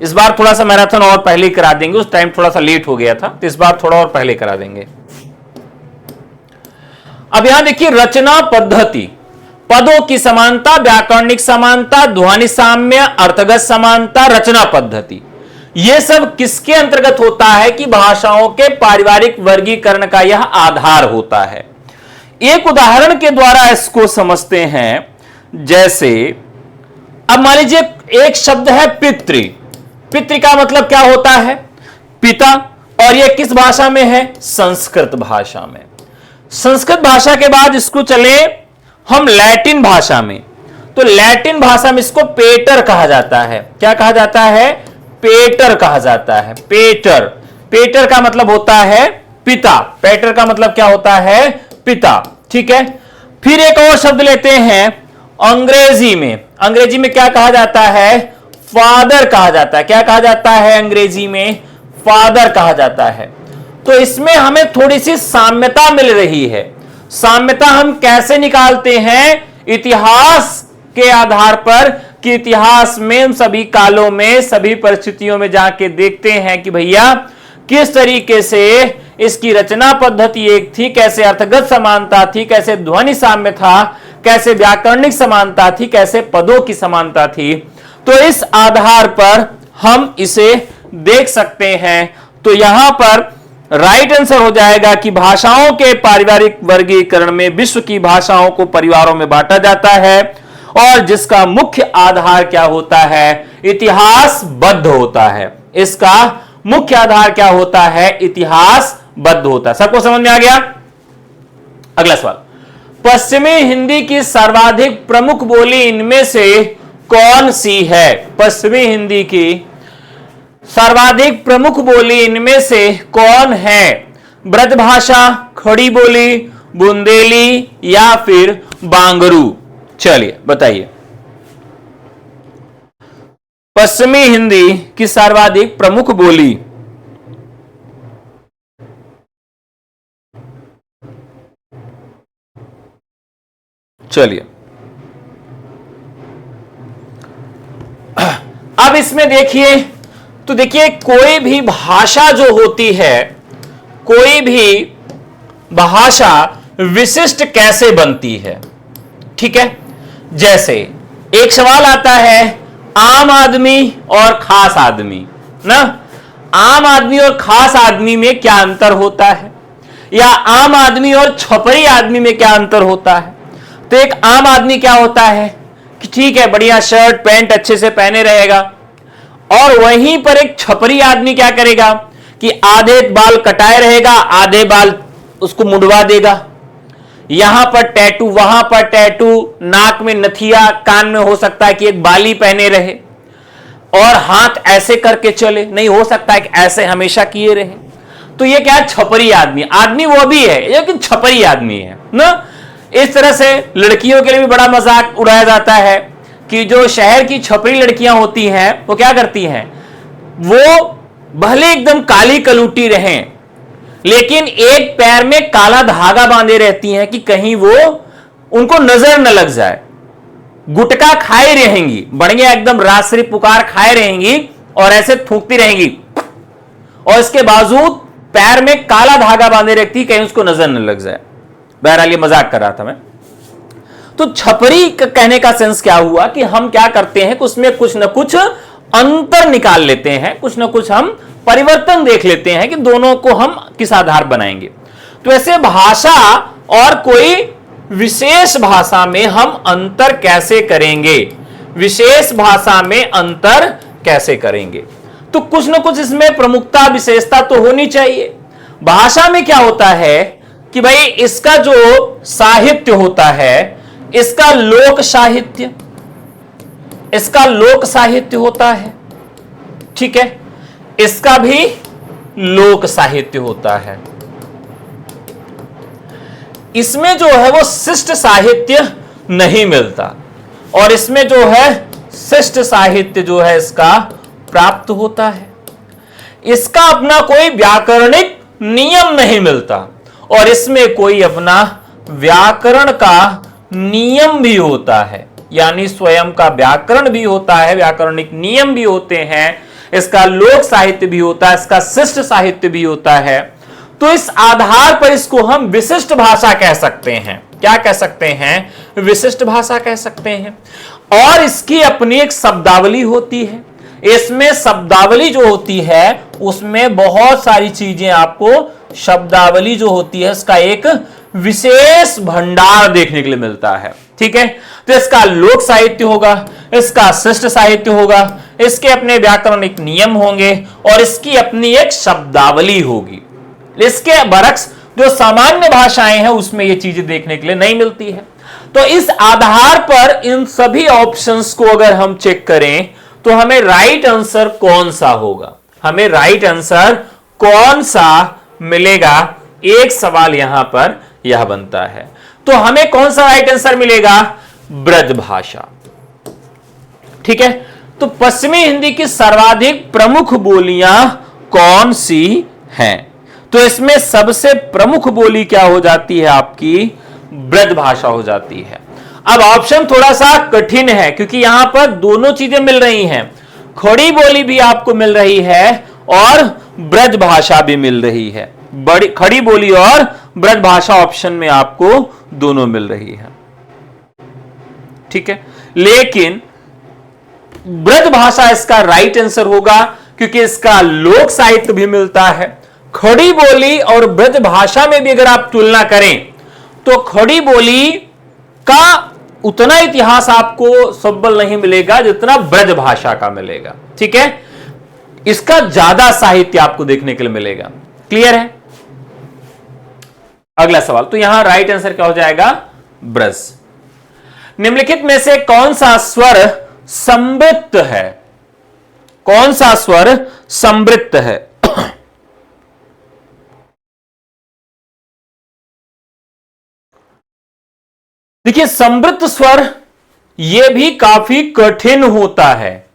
इस बार थोड़ा सा मैराथन और पहले करा देंगे, उस टाइम थोड़ा सा लेट हो गया था, तो इस बार थोड़ा और पहले करा देंगे। अब यहां देखिए रचना पद्धति, पदों की समानता, व्याकरणिक समानता, ध्वनि साम्य, अर्थगत समानता, रचना पद्धति, यह सब किसके अंतर्गत होता है कि भाषाओं के पारिवारिक वर्गीकरण का यह आधार होता है। एक उदाहरण के द्वारा इसको समझते हैं। जैसे अब मान लीजिए एक शब्द है पितृ। पितृ का मतलब क्या होता है? पिता। और यह किस भाषा में है? संस्कृत भाषा में। संस्कृत भाषा के बाद इसको चले हम लैटिन भाषा में, तो लैटिन भाषा में इसको पेटर कहा जाता है। क्या कहा जाता है? पेटर कहा जाता है। पेटर, पेटर का मतलब होता है पिता। पेटर का मतलब क्या होता है? पिता। ठीक है। फिर एक और शब्द लेते हैं अंग्रेजी में। अंग्रेजी में क्या कहा जाता है? फादर कहा जाता है। क्या कहा जाता है? अंग्रेजी में फादर कहा जाता है। तो इसमें हमें थोड़ी सी साम्यता मिल रही है। साम्यता हम कैसे निकालते हैं? इतिहास के आधार पर, कि इतिहास में सभी कालों में, सभी परिस्थितियों में जाके देखते हैं कि भैया किस तरीके से इसकी रचना पद्धति एक थी, कैसे अर्थगत समानता थी, कैसे ध्वनि साम्य था, कैसे व्याकरणिक समानता थी, कैसे पदों की समानता थी। तो इस आधार पर हम इसे देख सकते हैं। तो यहां पर राइट आंसर हो जाएगा कि भाषाओं के पारिवारिक वर्गीकरण में विश्व की भाषाओं को परिवारों में बांटा जाता है, और जिसका मुख्य आधार क्या होता है? इतिहासबद्ध होता है। इसका मुख्य आधार क्या होता है? इतिहासबद्ध होता है। सबको समझ में आ गया? अगला सवाल, पश्चिमी हिंदी की सर्वाधिक प्रमुख बोली इनमें से कौन सी है? पश्चिमी हिंदी की सर्वाधिक प्रमुख बोली इनमें से कौन है? ब्रजभाषा, खड़ी बोली, बुंदेली या फिर बांगरू? चलिए बताइए। पश्चिमी हिंदी की सर्वाधिक प्रमुख बोली, चलिए अब इसमें देखिए, तो देखिए कोई भी भाषा जो होती है, कोई भी भाषा विशिष्ट कैसे बनती है? ठीक है। जैसे एक सवाल आता है आम आदमी और खास आदमी ना, आम आदमी और खास आदमी में क्या अंतर होता है, या आम आदमी और छपरी आदमी में क्या अंतर होता है? तो एक आम आदमी क्या होता है कि ठीक है, बढ़िया शर्ट पैंट अच्छे से पहने रहेगा, और वहीं पर एक छपरी आदमी क्या करेगा कि आधे बाल कटाए रहेगा, आधे बाल उसको मुड़वा देगा, यहां पर टैटू, वहां पर टैटू, नाक में नथिया, कान में हो सकता है कि एक बाली पहने रहे, और हाथ ऐसे करके चले, नहीं हो सकता है कि ऐसे हमेशा किए रहे। तो ये क्या है? छपरी आदमी। आदमी वो भी है लेकिन छपरी आदमी है ना। इस तरह से लड़कियों के लिए भी बड़ा मजाक उड़ाया जाता है कि जो शहर की छपरी लड़कियां होती हैं वो क्या करती हैं, वो भले एकदम काली कलूटी रहें लेकिन एक पैर में काला धागा बांधे रहती हैं कि कहीं वो उनको नजर न लग जाए। गुटखा खाए रहेंगी, बढ़िया एकदम राजश्री पुकार खाए रहेंगी और ऐसे थूकती रहेंगी, और इसके बावजूद पैर में काला धागा बांधे रहती कहीं उसको नजर न लग जाए। बहरहाल ये मजाक कर रहा था मैं। तो छपरी कहने का सेंस क्या हुआ कि हम क्या करते हैं कि उसमें कुछ न कुछ अंतर निकाल लेते हैं, कुछ न कुछ हम परिवर्तन देख लेते हैं कि दोनों को हम किस आधार बनाएंगे। तो ऐसे भाषा और कोई विशेष भाषा में हम अंतर कैसे करेंगे, विशेष भाषा में अंतर कैसे करेंगे? तो कुछ न कुछ इसमें प्रमुखता, विशेषता तो होनी चाहिए। भाषा में क्या होता है कि भाई इसका जो साहित्य होता है, इसका लोक साहित्य, इसका लोक साहित्य होता है, ठीक है, इसका भी लोक साहित्य होता है। इसमें जो है वो शिष्ट साहित्य नहीं मिलता, और इसमें जो है शिष्ट साहित्य जो है इसका प्राप्त होता है। इसका अपना कोई व्याकरणिक नियम नहीं मिलता और इसमें कोई अपना व्याकरण का नियम भी होता है, यानी स्वयं का व्याकरण भी होता है, व्याकरणिक नियम भी होते हैं, इसका लोक साहित्य भी होता है, इसका शिष्ट साहित्य भी होता है। तो इस आधार पर इसको हम विशिष्ट भाषा कह सकते हैं। क्या कह सकते हैं? विशिष्ट भाषा कह सकते हैं। और इसकी अपनी एक शब्दावली होती है। इसमें शब्दावली जो होती है उसमें बहुत सारी चीजें आपको, शब्दावली जो होती है उसका एक विशेष भंडार देखने के लिए मिलता है। ठीक है, तो इसका लोक साहित्य होगा, इसका शिष्ट साहित्य होगा, इसके अपने व्याकरणिक नियम होंगे और इसकी अपनी एक शब्दावली होगी। इसके बरक्स जो सामान्य भाषाएं हैं उसमें ये चीजें देखने के लिए नहीं मिलती है। तो इस आधार पर इन सभी ऑप्शंस को अगर हम चेक करें तो हमें राइट आंसर कौन सा होगा, हमें राइट आंसर कौन सा मिलेगा, एक सवाल यहां पर यह बनता है। तो हमें कौन सा राइट आंसर मिलेगा? ब्रज भाषा। ठीक है, तो पश्चिमी हिंदी की सर्वाधिक प्रमुख बोलियां कौन सी हैं? तो इसमें सबसे प्रमुख बोली क्या हो जाती है? आपकी ब्रज भाषा हो जाती है। अब ऑप्शन थोड़ा सा कठिन है क्योंकि यहां पर दोनों चीजें मिल रही हैं, खड़ी बोली भी आपको मिल रही है और ब्रज भाषा भी मिल रही है। बड़ी खड़ी बोली और ब्रज भाषा ऑप्शन में आपको दोनों मिल रही है। ठीक है, लेकिन ब्रज भाषा इसका राइट आंसर होगा क्योंकि इसका लोक साहित्य भी मिलता है। खड़ी बोली और ब्रज भाषा में भी अगर आप तुलना करें तो खड़ी बोली का उतना इतिहास आपको सबल नहीं मिलेगा जितना ब्रज भाषा का मिलेगा। ठीक है, इसका ज्यादा साहित्य आपको देखने के लिए मिलेगा। क्लियर है? अगला सवाल, तो यहां राइट आंसर क्या हो जाएगा? ब्रज। निम्नलिखित में से कौन सा स्वर समृद्ध है? कौन सा स्वर समृद्ध है? देखिए, समृद्ध स्वर यह भी काफी कठिन होता है।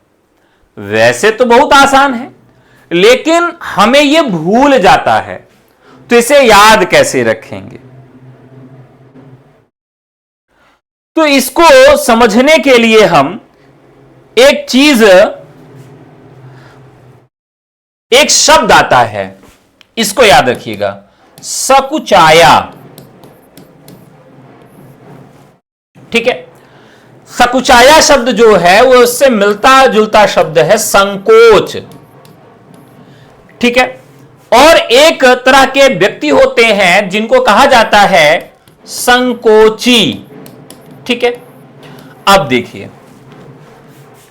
वैसे तो बहुत आसान है लेकिन हमें यह भूल जाता है, तो इसे याद कैसे रखेंगे? तो इसको समझने के लिए हम एक चीज, एक शब्द आता है, इसको याद रखिएगा, सकुचाया। ठीक है, सकुचाया शब्द जो है वो उससे मिलता जुलता शब्द है संकोच। ठीक है, और एक तरह के व्यक्ति होते हैं जिनको कहा जाता है संकोची। ठीक है, अब देखिए,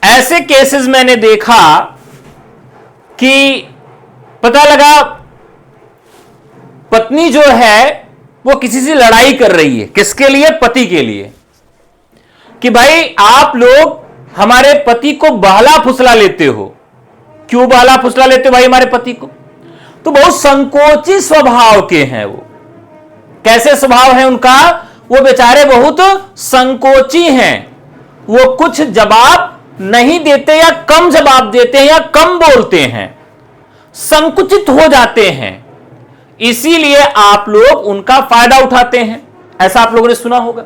ऐसे केसेस मैंने देखा कि पता लगा पत्नी जो है वो किसी से लड़ाई कर रही है। किसके लिए? पति के लिए, कि भाई आप लोग हमारे पति को बहला फुसला लेते हो। क्यों बहला फुसला लेते हो भाई हमारे पति को? तो बहुत संकोची स्वभाव के हैं वो। कैसे स्वभाव है उनका? वो बेचारे बहुत संकोची हैं, वो कुछ जवाब नहीं देते या कम जवाब देते हैं या कम बोलते हैं, संकुचित हो जाते हैं। इसीलिए आप लोग उनका फायदा उठाते हैं। ऐसा आप लोगों ने सुना होगा।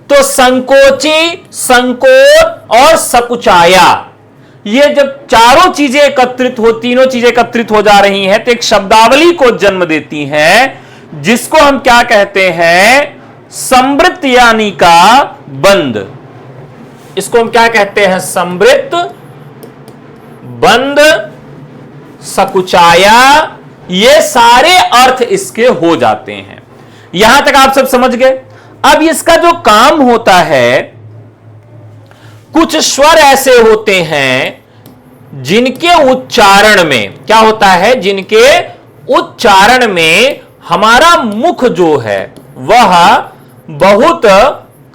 तो संकोची, संकोच और सकुचाया, ये जब चारों चीजें एकत्रित हो, तीनों चीजें एकत्रित हो जा रही हैं तो एक शब्दावली को जन्म देती हैं जिसको हम क्या कहते हैं? समृद्ध यानी का बंद। इसको हम क्या कहते हैं? समृद्ध, बंद, सकुचाया, ये सारे अर्थ इसके हो जाते हैं। यहां तक आप सब समझ गए। अब इसका जो काम होता है, कुछ स्वर ऐसे होते हैं जिनके उच्चारण में क्या होता है? जिनके उच्चारण में हमारा मुख जो है वह बहुत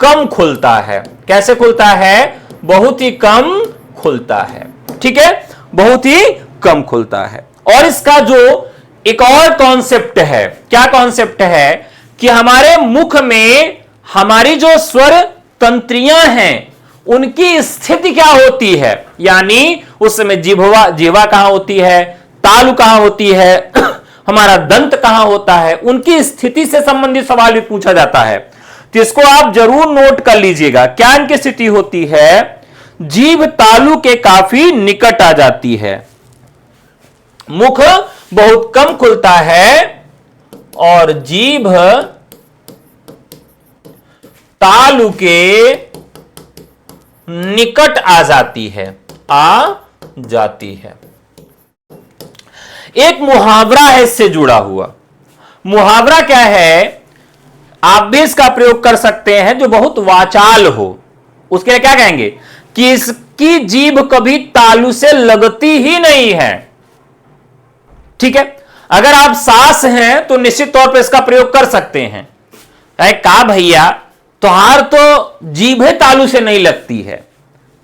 कम खुलता है। कैसे खुलता है? बहुत ही कम खुलता है। ठीक है, बहुत ही कम खुलता है। और इसका जो एक और कॉन्सेप्ट है, क्या कॉन्सेप्ट है? कि हमारे मुख में हमारी जो स्वर तंत्रियां हैं उनकी स्थिति क्या होती है, यानी उस समय जिह्वा कहां होती है, तालु कहां होती है, हमारा दंत कहां होता है, उनकी स्थिति से संबंधित सवाल भी पूछा जाता है। तो इसको आप जरूर नोट कर लीजिएगा। क्या इनकी स्थिति होती है, जीभ तालु के काफी निकट आ जाती है, मुख बहुत कम खुलता है और जीभ तालु के निकट आ जाती है, एक मुहावरा है इससे जुड़ा हुआ। मुहावरा क्या है, आप भी इसका प्रयोग कर सकते हैं जो बहुत वाचाल हो। उसके लिए क्या कहेंगे कि इसकी जीभ कभी तालु से लगती ही नहीं है। ठीक है, अगर आप सास हैं तो निश्चित तौर पर इसका प्रयोग कर सकते हैं। का भैया तुहार तो जीभे तालु से नहीं लगती है,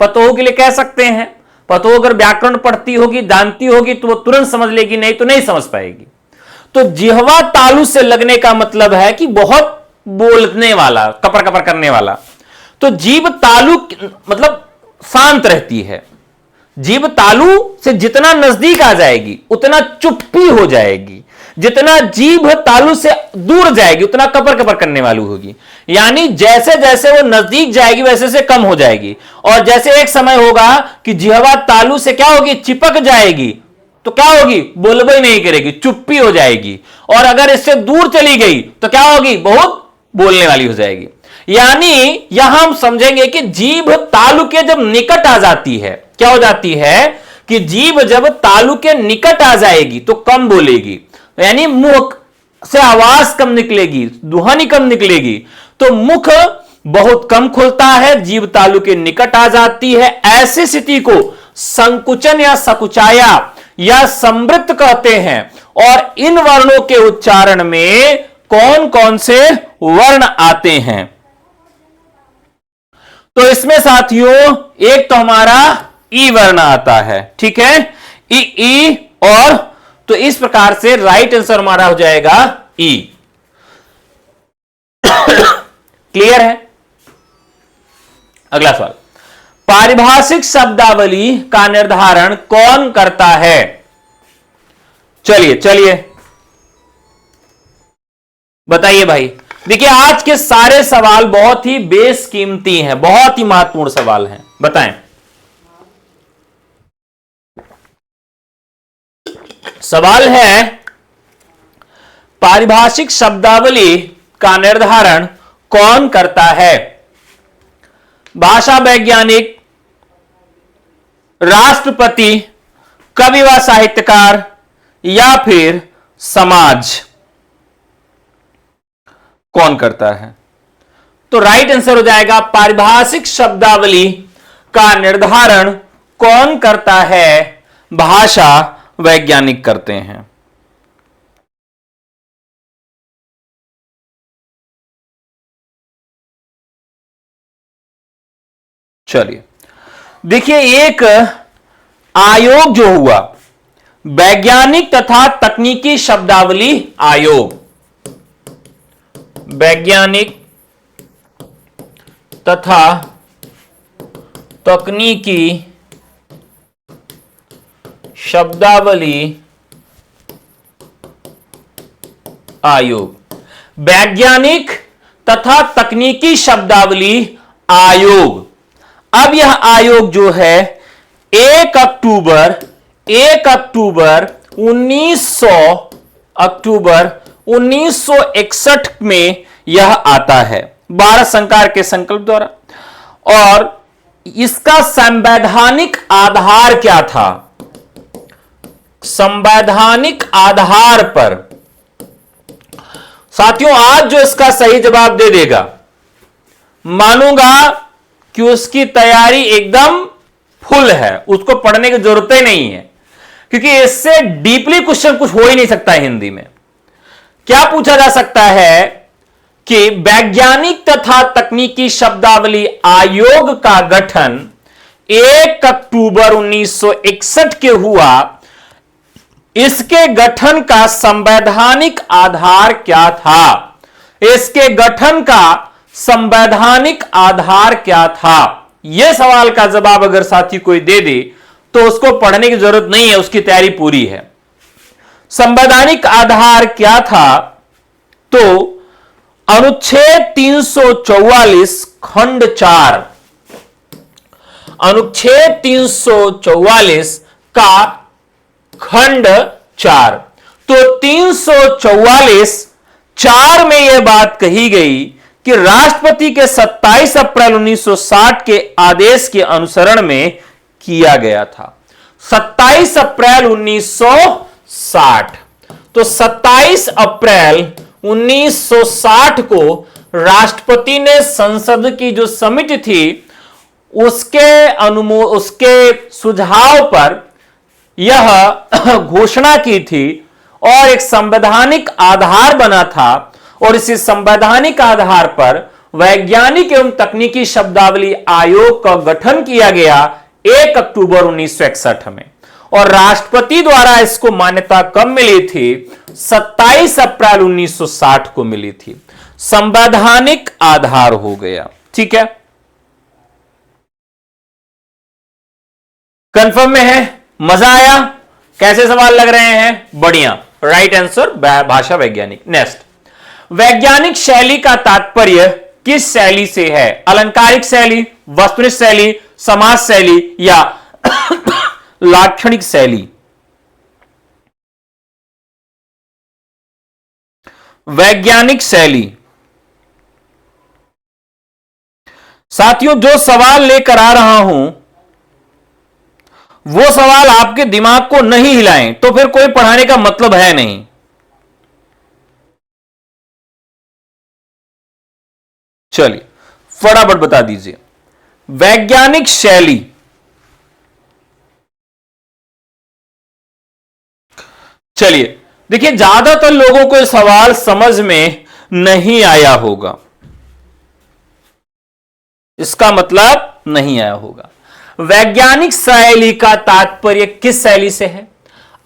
पतोह के लिए कह सकते हैं। पतोह अगर व्याकरण पढ़ती होगी, जानती होगी तो वो तुरंत समझ लेगी, नहीं तो नहीं समझ पाएगी। तो जिह्वा तालु से लगने का मतलब है कि बहुत बोलने वाला, कपर कपर करने वाला। तो जीभ तालु मतलब शांत रहती है। जीभ तालु से जितना नजदीक आ जाएगी उतना चुप्पी हो जाएगी, जितना जीभ तालु से दूर जाएगी उतना कपर कपर करने वाली होगी। यानी जैसे जैसे वो नजदीक जाएगी वैसे से कम हो जाएगी, और जैसे एक समय होगा कि जिह्वा तालु से क्या होगी, चिपक जाएगी, तो क्या होगी, बोलबो ही नहीं करेगी, चुप्पी हो जाएगी। और अगर इससे दूर चली गई तो क्या होगी, बहुत बोलने वाली हो जाएगी। यानी यहां हम समझेंगे कि जीभ तालु के जब निकट आ जाती है, क्या हो जाती है कि जीभ जब तालु के निकट आ जाएगी तो कम बोलेगी, यानी मुख से आवाज कम निकलेगी, ध्वनि कम निकलेगी। तो मुख बहुत कम खुलता है, जीभ तालु के निकट आ जाती है। ऐसी स्थिति को संकुचन या सकुचाया या समृद्ध कहते हैं। और इन वर्णों के उच्चारण में कौन कौन से वर्ण आते हैं, तो इसमें साथियों एक तो हमारा ई वर्ण आता है। ठीक है, ई और तो इस प्रकार से राइट आंसर हमारा हो जाएगा ई। क्लियर है। अगला सवाल, पारिभाषिक शब्दावली का निर्धारण कौन करता है। चलिए बताइए भाई। देखिए आज के सारे सवाल बहुत ही बेशकीमती हैं, बहुत ही महत्वपूर्ण सवाल हैं, बताएं। सवाल है, पारिभाषिक शब्दावली का निर्धारण कौन करता है। भाषा वैज्ञानिक, राष्ट्रपति, कवि व साहित्यकार या फिर समाज, कौन करता है। तो राइट आंसर हो जाएगा पारिभाषिक शब्दावली का निर्धारण कौन करता है, भाषा वैज्ञानिक करते हैं। चलिए देखिए, एक आयोग जो हुआ, वैज्ञानिक तथा तकनीकी शब्दावली आयोग, वैज्ञानिक तथा तकनीकी शब्दावली आयोग, वैज्ञानिक तथा तकनीकी शब्दावली आयोग। अब यह आयोग जो है 1 अक्टूबर 1961 में यह आता है, भारत सरकार के संकल्प द्वारा। और इसका संवैधानिक आधार क्या था, संवैधानिक आधार पर साथियों आज जो इसका सही जवाब दे देगा, मानूंगा कि उसकी तैयारी एकदम फुल है, उसको पढ़ने की जरूरत ही नहीं है, क्योंकि इससे डीपली क्वेश्चन कुछ हो ही नहीं सकता है। हिंदी में क्या पूछा जा सकता है कि वैज्ञानिक तथा तकनीकी शब्दावली आयोग का गठन 1 अक्टूबर 1961 के हुआ, इसके गठन का संवैधानिक आधार क्या था, इसके गठन का संवैधानिक आधार क्या था। यह सवाल का जवाब अगर साथी कोई दे दे तो उसको पढ़ने की जरूरत नहीं है, उसकी तैयारी पूरी है। संवैधानिक आधार क्या था? तो अनुच्छेद 344 खंड 4, अनुच्छेद 344 का खंड 4। तो 344(4) में यह बात कही गई कि राष्ट्रपति के 27 अप्रैल 1960 के आदेश के अनुसरण में किया गया था। 27 अप्रैल 1960। तो 27 अप्रैल 1960 को राष्ट्रपति ने संसद की जो समिति थी उसके सुझाव पर यह घोषणा की थी और एक संवैधानिक आधार बना था। और इसी संवैधानिक आधार पर वैज्ञानिक एवं तकनीकी शब्दावली आयोग का गठन किया गया 1 अक्टूबर 1961 में। और राष्ट्रपति द्वारा इसको मान्यता कब मिली थी? 27 अप्रैल 1960 को मिली थी। संवैधानिक आधार हो गया। ठीक है, कंफर्म में है? मजा आया? कैसे सवाल लग रहे हैं? बढ़िया, राइट आंसर भाषा वैज्ञानिक। नेक्स्ट, वैज्ञानिक शैली का तात्पर्य किस शैली से है? अलंकारिक शैली, वस्तुनिष्ठ शैली, समाज शैली या लाक्षणिक शैली? वैज्ञानिक शैली। साथियों, जो सवाल लेकर आ रहा हूं वो सवाल आपके दिमाग को नहीं हिलाएं तो फिर कोई पढ़ाने का मतलब है नहीं। चलिए फटाफट बता दीजिए, वैज्ञानिक शैली। चलिए देखिए, ज्यादातर लोगों को यह सवाल समझ में नहीं आया होगा, इसका मतलब नहीं आया होगा। वैज्ञानिक शैली का तात्पर्य किस शैली से है?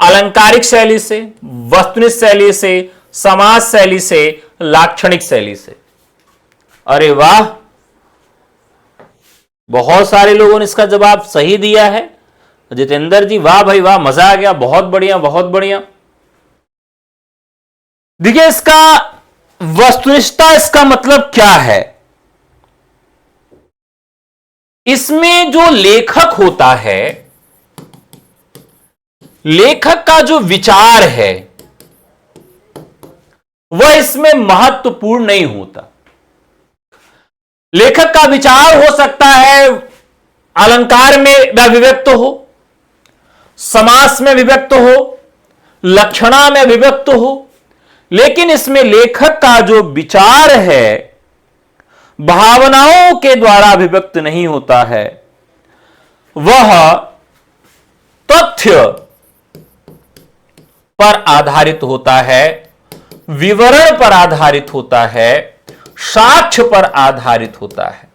अलंकारिक शैली से, वस्तुनिष्ठ शैली से, समाज शैली से, लाक्षणिक शैली से? अरे वाह, बहुत सारे लोगों ने इसका जवाब सही दिया है। जितेंद्र जी, वाह भाई वाह, मजा आ गया, बहुत बढ़िया बहुत बढ़िया। देखिए, इसका वस्तुनिष्ठता, इसका मतलब क्या है? इसमें जो लेखक होता है, लेखक का जो विचार है वह इसमें महत्वपूर्ण नहीं होता। लेखक का विचार हो सकता है अलंकार में अभिव्यक्त हो, समास में अभिव्यक्त हो, लक्षणा में अभिव्यक्त हो, लेकिन इसमें लेखक का जो विचार है भावनाओं के द्वारा अभिव्यक्त नहीं होता है, वह तथ्य पर आधारित होता है, विवरण पर आधारित होता है, साक्ष्य पर आधारित होता है।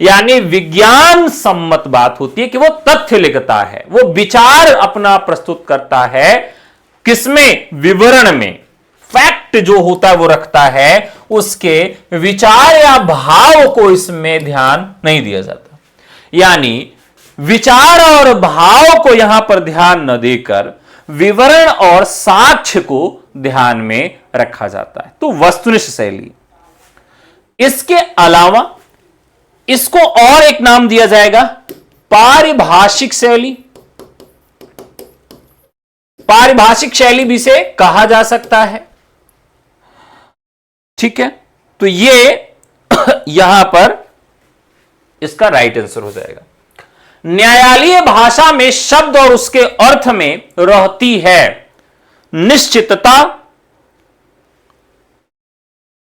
यानी विज्ञान सम्मत बात होती है कि वो तथ्य लिखता है, वो विचार अपना प्रस्तुत करता है। किसमें? विवरण में। फैक्ट जो होता है वो रखता है, उसके विचार या भाव को इसमें ध्यान नहीं दिया जाता। यानी विचार और भाव को यहां पर ध्यान न देकर विवरण और साक्ष्य को ध्यान में रखा जाता है। तो वस्तुनिष्ठ शैली। इसके अलावा इसको और एक नाम दिया जाएगा, पारिभाषिक शैली। पारिभाषिक शैली भी से कहा जा सकता है। ठीक है, तो ये यहां पर इसका राइट आंसर हो जाएगा। न्यायालयीय भाषा में शब्द और उसके अर्थ में रहती है निश्चितता,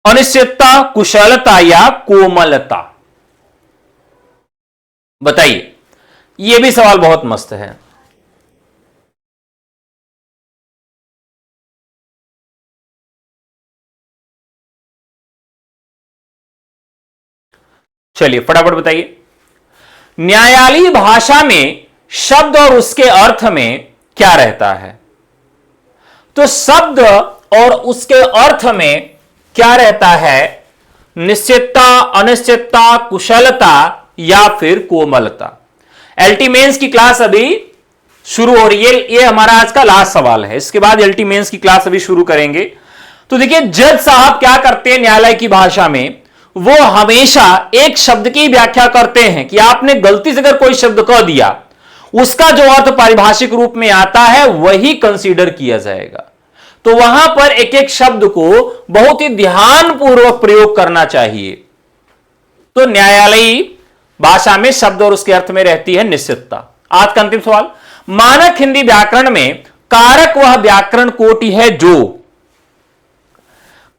अनिश्चितता, कुशलता या कोमलता। बताइए, यह भी सवाल बहुत मस्त है। चलिए फटाफट बताइए, न्यायालयीय भाषा में शब्द और उसके अर्थ में क्या रहता है? तो शब्द और उसके अर्थ में क्या रहता है? निश्चितता, अनिश्चितता, कुशलता या फिर कोमलता? एलटी मेंस की क्लास अभी शुरू हो रही है, ये हमारा आज का लास्ट सवाल है, इसके बाद एलटी मेंस की क्लास अभी शुरू करेंगे। तो देखिए जज साहब क्या करते हैं न्यायालय की भाषा में, वो हमेशा एक शब्द की व्याख्या करते हैं कि आपने गलती से अगर कोई शब्द कह दिया, उसका जो अर्थ पारिभाषिक रूप में आता है वही कंसीडर किया जाएगा। तो वहां पर एक एक शब्द को बहुत ही ध्यानपूर्वक प्रयोग करना चाहिए। तो न्यायालयी भाषा में शब्द और उसके अर्थ में रहती है निश्चितता। आज का अंतिम सवाल, मानक हिंदी व्याकरण में कारक वह व्याकरण कोटि है जो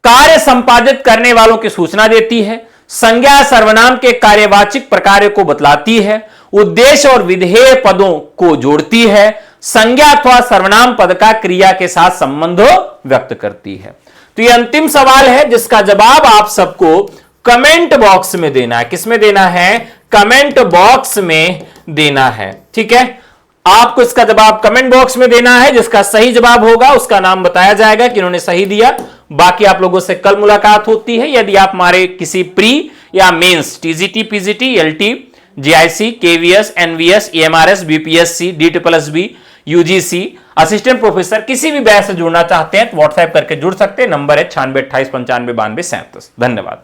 कार्य संपादित करने वालों की सूचना देती है, संज्ञा सर्वनाम के कार्यवाचिक प्रकार को बतलाती है, उद्देश्य और विधेय पदों को जोड़ती है, संज्ञा अथवा सर्वनाम पद का क्रिया के साथ संबंध व्यक्त करती है। तो यह अंतिम सवाल है जिसका जवाब आप सबको कमेंट बॉक्स में देना है। किसमें देना है? कमेंट बॉक्स में देना है। ठीक है, आपको इसका जवाब कमेंट बॉक्स में देना है। जिसका सही जवाब होगा उसका नाम बताया जाएगा कि इन्होंने सही दिया। बाकी आप लोगों से कल मुलाकात होती है। यदि आप हमारे किसी प्री या mains TGT, PGT, LT, GIC, KVS, NVS, EMRS, BPSC, DSSSB, UGC, assistant professor किसी भी बैच से जुड़ना चाहते हैं तो व्हाट्सएप करके जुड़ सकते हैं। नंबर है 9628959237। धन्यवाद।